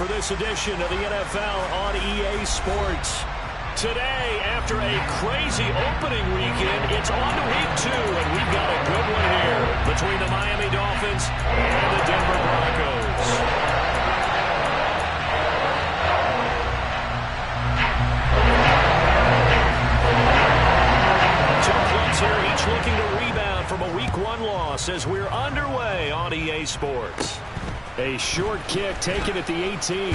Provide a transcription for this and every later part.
for this edition of the NFL on EA Sports. Today, after a crazy opening weekend, it's on to week 2, and we've got a good one here between the Miami Dolphins and the Denver Broncos. Two clubs here, each looking to rebound from a Week 1 loss as we're underway on EA Sports. A short kick taken at the 18. And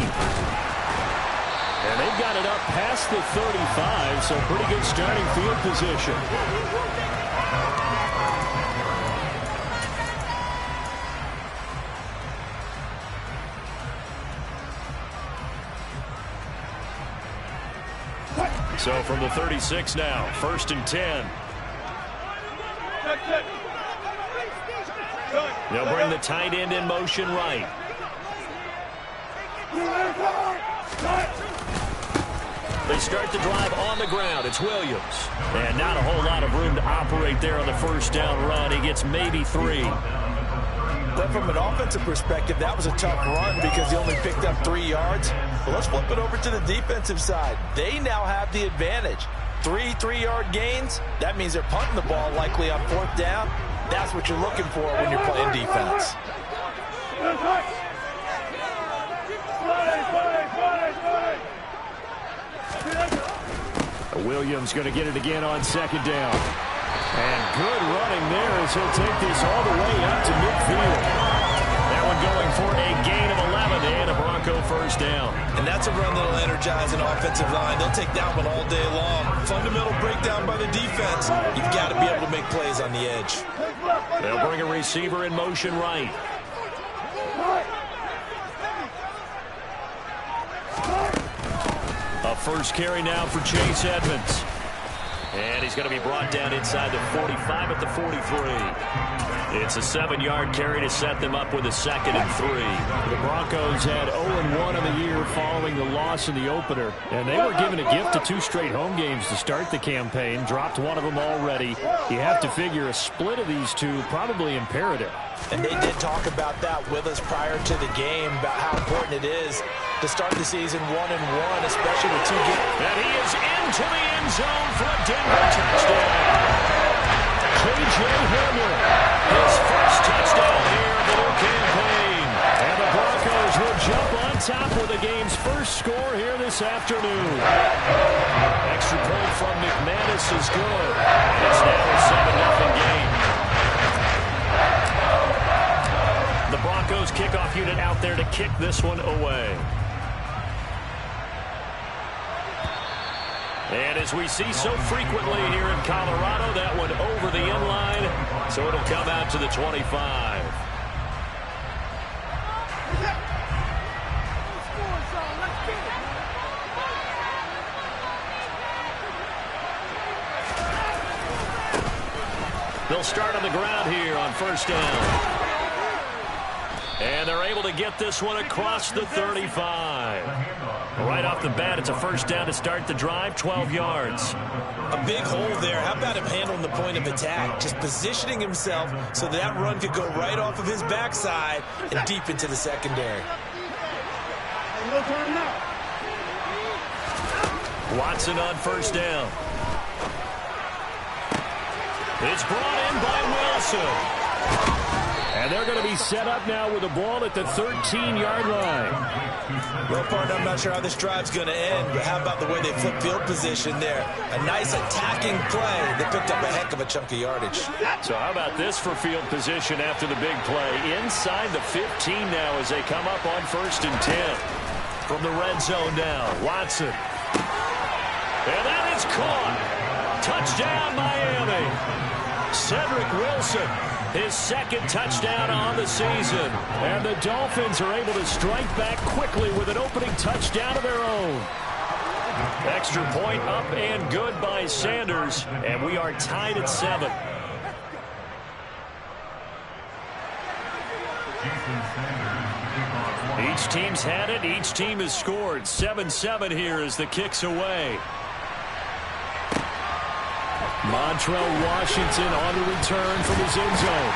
they've got it up past the 35, so pretty good starting field position. So from the 36 now, 1st and 10. They'll bring the tight end in motion right. They start the drive on the ground. It's Williams. And not a whole lot of room to operate there on the first down run. He gets maybe 3. But from an offensive perspective, that was a tough run because he only picked up 3 yards. But let's flip it over to the defensive side. They now have the advantage. 3 3-yard gains. That means they're punting the ball likely on 4th down. That's what you're looking for when you're playing defense. Williams going to get it again on 2nd down. And good running there as he'll take this all the way up to midfield. That one going for a gain of 11 and a Bronco first down. And that's a run that'll energize an offensive line. They'll take that one all day long. Fundamental breakdown by the defense. You've got to be able to make plays on the edge. They'll bring a receiver in motion right. A first carry now for Chase Edmonds. And he's going to be brought down inside the 45 at the 43. It's a 7-yard carry to set them up with a 2nd and 3. The Broncos had 0-1 on the year following the loss in the opener. And they were given a gift of 2 straight home games to start the campaign. Dropped one of them already. You have to figure a split of these two probably imperative. And they did talk about that with us prior to the game, about how important it is to start the season 1-1, especially with 2 games. And he is into the end zone for a Denver touchdown. K.J. Hamler, his first touchdown here of the new campaign. And the Broncos will jump on top with the game's first score here this afternoon. Extra point from McManus is good. And it's now a 7-0 game. The Broncos kickoff unit out there to kick this one away. And as we see so frequently here in Colorado, that one over the end line, so it'll come out to the 25. They'll start on the ground here on first down. And they're able to get this one across the 35. Right off the bat, it's a first down to start the drive, 12 yards. A big hole there. How about him handling the point of attack? Just positioning himself so that run could go right off of his backside and deep into the secondary. Watson on first down. It's brought in by Wilson. And they're going to be set up now with the ball at the 13-yard line. Well, partner, I'm not sure how this drive's going to end, but how about the way they flip field position there? A nice attacking play. They picked up a heck of a chunk of yardage. So how about this for field position after the big play? Inside the 15 now as they come up on 1st and 10. From the red zone now, Watson. And that is caught. Touchdown, Miami. Cedric Wilson, his 2nd touchdown on the season. And the Dolphins are able to strike back quickly with an opening touchdown of their own. Extra point up and good by Sanders. And we are tied at 7. Each team's had it. Each team has scored. 7-7 here as the kick's away. Montrell Washington on the return from his end zone.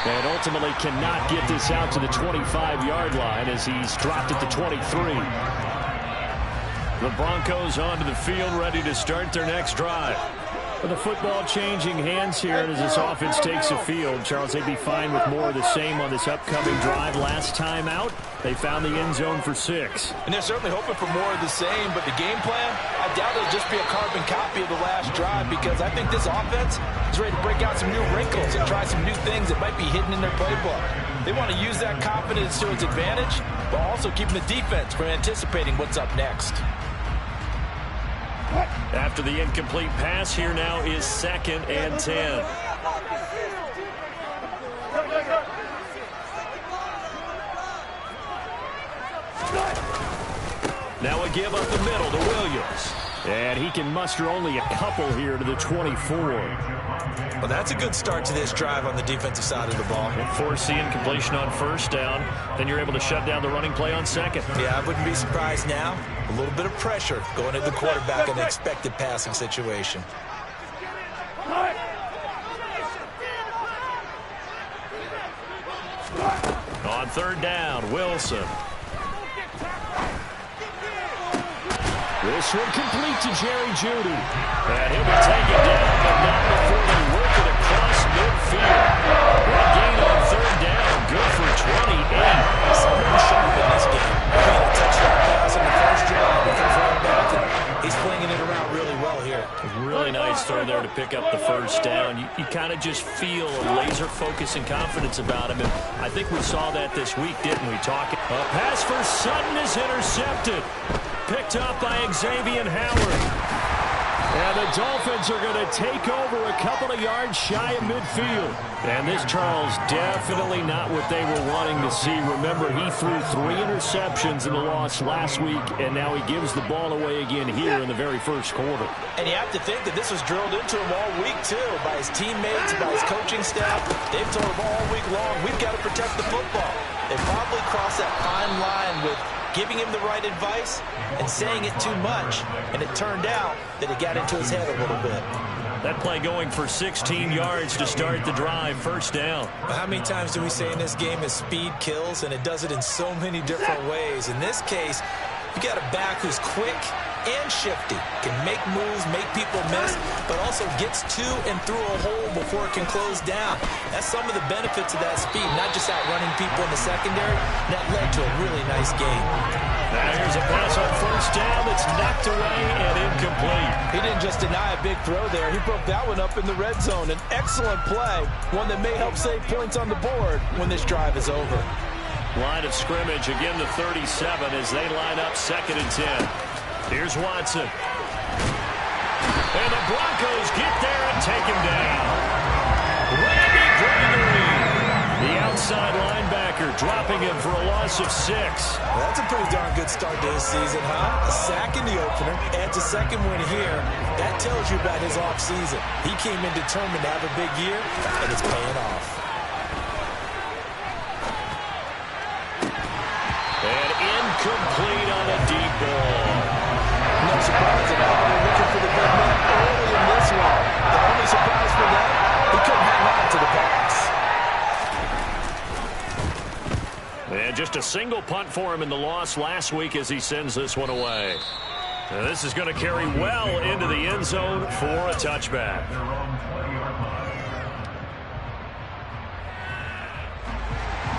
And ultimately cannot get this out to the 25-yard line as he's dropped at the 23. The Broncos onto the field, ready to start their next drive. With the football changing hands here as this offense takes the field, Charles, they'd be fine with more of the same on this upcoming drive. Last time out, they found the end zone for 6. And they're certainly hoping for more of the same, but the game plan, I doubt it'll just be a carbon copy of the last drive, because I think this offense is ready to break out some new wrinkles and try some new things that might be hidden in their playbook. They want to use that confidence to its advantage, but also keeping the defense from anticipating what's up next. After the incomplete pass, here now is 2nd and 10. Now a give up the middle to Williams. And he can muster only a couple here to the 24. Well, that's a good start to this drive on the defensive side of the ball. Force the incompletion on 1st down. Then you're able to shut down the running play on 2nd. Yeah, I wouldn't be surprised now. A little bit of pressure going into the quarterback in an expected passing situation. On 3rd down, Wilson. This one complete to Jerry Jeudy. And he'll be taken down, but not before they work it across midfield. One gain on 3rd down, good for 28. Something sharp in this game. He had a touchdown pass in the first drive before falling back, and he's flinging it around really well here. Really nice throw there to pick up the 1st down. You kind of just feel a laser focus and confidence about him, and I think we saw that this week, didn't we? A pass for Sutton is intercepted. Picked up by Xavier Howard. And the Dolphins are going to take over a couple of yards shy of midfield. And this, Charles, definitely not what they were wanting to see. Remember, he threw 3 interceptions in the loss last week, and now he gives the ball away again here in the very first quarter. And you have to think that this was drilled into him all week, too, by his teammates, by his coaching staff. They've told him all week long, we've got to protect the football. They probably crossed that fine line with giving him the right advice and saying it too much. And it turned out that it got into his head a little bit. That play going for 16 yards to start the drive, 1st down. How many times do we say in this game is speed kills, and it does it in so many different ways. In this case, you got a back who's quick and shifty, can make moves, make people miss, but also gets to and through a hole before it can close down. That's some of the benefits of that speed, not just outrunning people in the secondary. That led to a really nice game. Now here's a pass on 1st down that's knocked away and incomplete. He didn't just deny a big throw there. He broke that one up in the red zone. An excellent play, one that may help save points on the board when this drive is over. Line of scrimmage again to 37 as they line up 2nd and 10. Here's Watson. And the Broncos get there and take him down. Randy Gregory, the outside linebacker, dropping him for a loss of 6. Well, that's a pretty darn good start to his season, huh? A sack in the opener, adds a 2nd win here. That tells you about his offseason. He came in determined to have a big year, and it's paying off. And incomplete on a deep ball. No surprise at all. They're looking for the big man early in this one. The only surprise for them, he couldn't hang on to the pass. And just a single punt for him in the loss last week as he sends this one away. And this is going to carry well into the end zone for a touchback.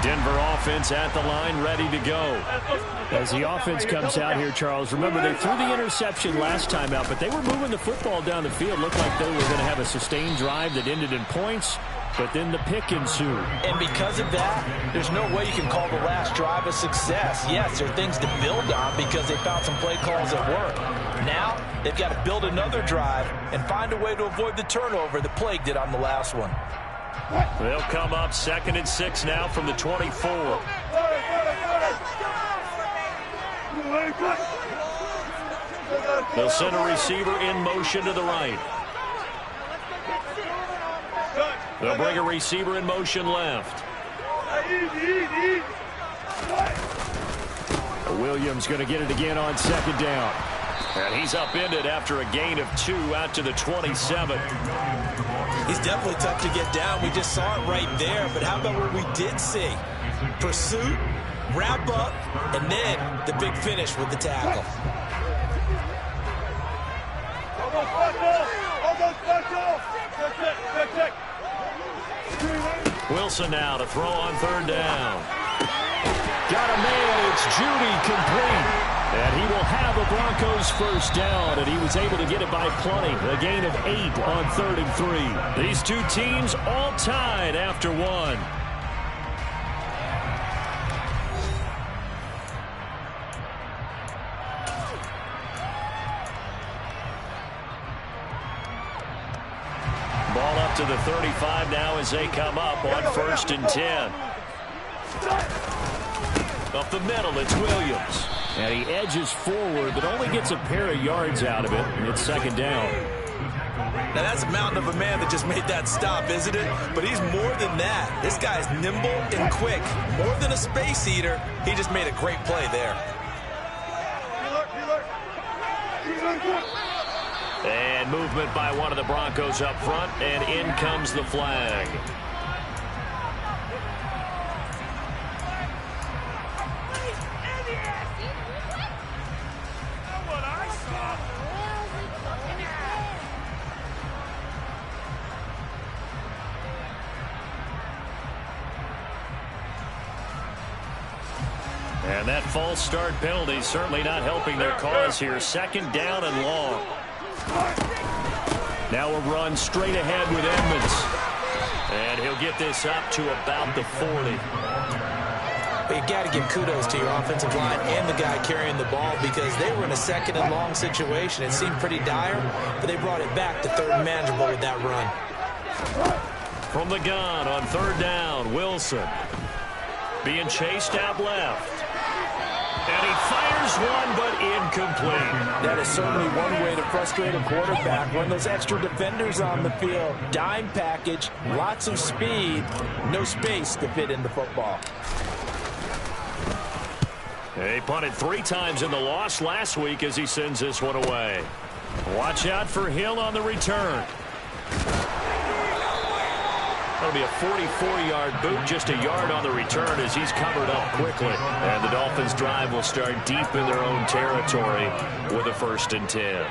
Denver offense at the line, ready to go. As the offense comes out here, Charles, remember they threw the interception last time out, but they were moving the football down the field. Looked like they were going to have a sustained drive that ended in points, but then the pick ensued. And because of that, there's no way you can call the last drive a success. Yes, there are things to build on because they found some play calls that work. Now, they've got to build another drive and find a way to avoid the turnover that plagued it on the last one. They'll come up 2nd and 6 now from the 24. They'll send a receiver in motion to the right. They'll bring a receiver in motion left. Williams going to get it again on 2nd down. And he's upended after a gain of 2 out to the 27. He's definitely tough to get down. We just saw it right there. But how about what we did see? Pursuit, wrap up, and then the big finish with the tackle. Wilson now to throw on third down. Got a man. It's Judy complete. And he will have a Broncos first down, and he was able to get it by plenty. A gain of 8 on 3rd and 3. These two teams all tied after one. Ball up to the 35 now as they come up on 1st and 10. Up the middle, it's Williams. And he edges forward, but only gets a pair of yards out of it, and it's 2nd down. Now, that's a mountain of a man that just made that stop, isn't it? But he's more than that. This guy's nimble and quick. More than a space eater, he just made a great play there. And movement by one of the Broncos up front, and in comes the flag. And that false start penalty certainly not helping their cause here. 2nd down and long. Now a run straight ahead with Edmonds. And he'll get this up to about the 40. But you got to give kudos to your offensive line and the guy carrying the ball, because they were in a 2nd and long situation. It seemed pretty dire, but they brought it back to 3rd and manageable with that run. From the gun on 3rd down, Wilson being chased out left. And he fires one, but incomplete. That is certainly one way to frustrate a quarterback. Run those extra defenders on the field. Dime package, lots of speed, no space to fit in the football. He punted 3 times in the loss last week as he sends this one away. Watch out for Hill on the return. That'll be a 44-yard boot, just a yard on the return as he's covered up quickly. And the Dolphins' drive will start deep in their own territory with a 1st and 10.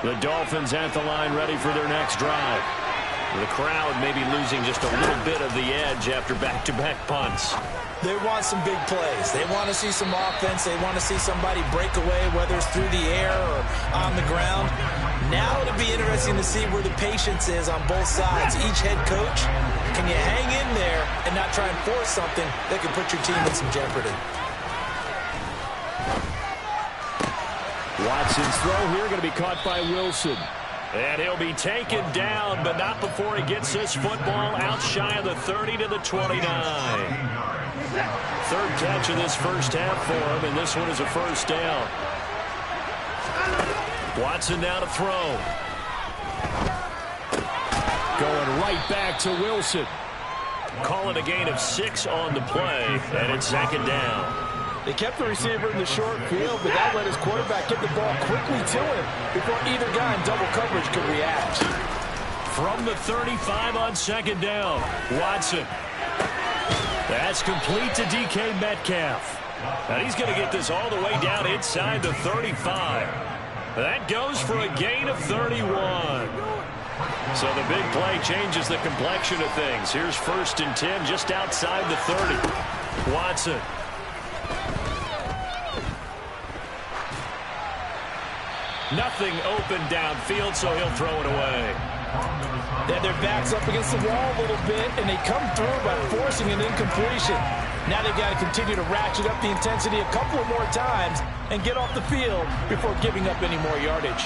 The Dolphins at the line ready for their next drive. The crowd may be losing just a little bit of the edge after back-to-back punts. They want some big plays. They want to see some offense. They want to see somebody break away, whether it's through the air or on the ground. Now it'll be interesting to see where the patience is on both sides. Each head coach, can you hang in there and not try and force something that can put your team in some jeopardy? Watson's throw here going to be caught by Wilson. And he'll be taken down, but not before he gets this football out shy of the 30 to the 29. 3rd catch of this first half for him, and this one is a 1st down. Watson now to throw. Going right back to Wilson. Call it a gain of 6 on the play, and it's 2nd down. They kept the receiver in the short field, but that let his quarterback get the ball quickly to him before either guy in double coverage could react. From the 35 on 2nd down, Watson. That's complete to DK Metcalf. And he's going to get this all the way down inside the 35. That goes for a gain of 31. So the big play changes the complexion of things. Here's 1st and 10 just outside the 30. Watson. Nothing open downfield, so he'll throw it away. Then their backs up against the wall a little bit, and they come through by forcing an incompletion. Now they've got to continue to ratchet up the intensity a couple of more times and get off the field before giving up any more yardage.